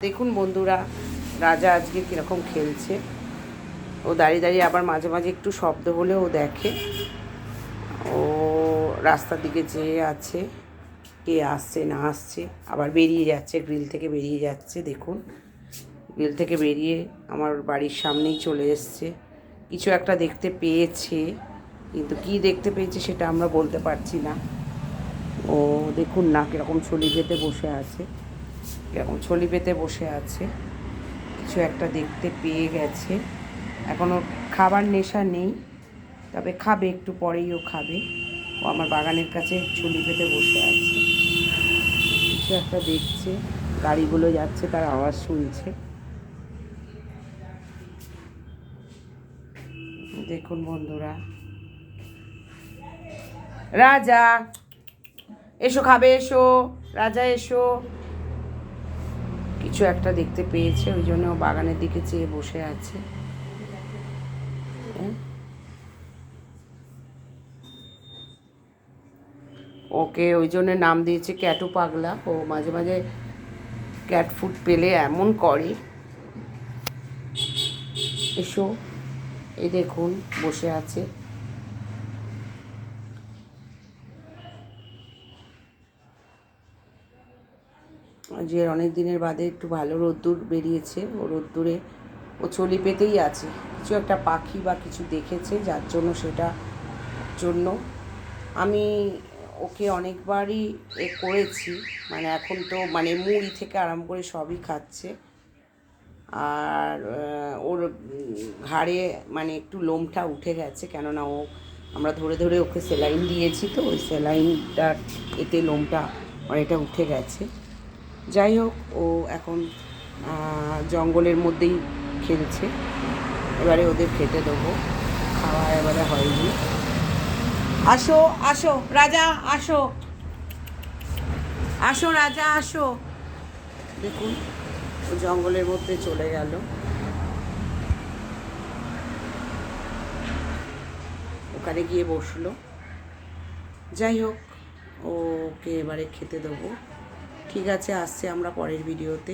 দেখুন বন্ধুরা, রাজা আজকে কীরকম খেলছে। ও দাঁড়িয়ে দাঁড়িয়ে আবার মাঝে মাঝে একটু শব্দ হলে ও দেখে। ও রাস্তার দিকে যেয়ে আছে, কে আসছে না আসছে, আবার বেরিয়ে যাচ্ছে, গ্রিল থেকে বেরিয়ে যাচ্ছে। দেখুন, গ্রিল থেকে বেরিয়ে আমার বাড়ির সামনেই চলে এসছে। কিছু একটা দেখতে পেয়েছে, কিন্তু কি দেখতে পেয়েছে সেটা আমরা বলতে পারছি না। ও দেখুন না কীরকম ছলি পেতে বসে আছে, কীরকম ছলি পেতে বসে আছে। কিছু একটা দেখতে পেয়ে গেছে। এখনও খাবার নেশা নেই, তবে খাবে, একটু পরেই ও খাবে। ও আমার বাগানের কাছে ছলি পেতে বসে আছে, কিছু একটা দেখছে। গাড়িগুলো যাচ্ছে, তার আওয়াজ শুনছে। দেখুন বন্ধুরা, রাজা এসো, খাবে এসো, রাজা এসো। কিছু একটা দেখতে পেয়েছে, ওই জন্য ও বাগানের দিকে চেয়ে বসে আছে। ওকে ওই জন্য নাম দিয়েছে ক্যাটু পাগলা। ও মাঝে মাঝে ক্যাট ফুড পেলে এমন করে। এসো, এই দেখুন বসে আছে। যে অনেক দিনের বাদে একটু ভালো রোদ্দুর বেরিয়েছে, ও রোদ্দুরে ও চলি পেতেই আছে। কিছু একটা পাখি বা কিছু দেখেছে, যার জন্য সেটা জন্য আমি ওকে অনেকবারই করেছি। মানে এখন তো মানে মুড়ি থেকে আরম্ভ করে সবই খাচ্ছে। আর ওর ঘাড়ে মানে একটু লোমটা উঠে গেছে, কেননা আমরা ধরে ধরে ওকে সেলাইন দিয়েছি, তো ওই সেলাইনটার এতে লোমটা অনেকটা উঠে গেছে। যাই হোক, ও এখন জঙ্গলের মধ্যেই খেলছে। এবারে ওদের খেতে দেবো, খাওয়া এবারে হয়নি। আসো আসো রাজা, আসো আসো রাজা, আসো। দেখুন, ও জঙ্গলের মধ্যে চলে গেল, ওখানে গিয়ে বসলো। যাই হোক, ওকে এবারে খেতে দেবো। ঠিক আছে, আসছে আমরা পরের ভিডিওতে।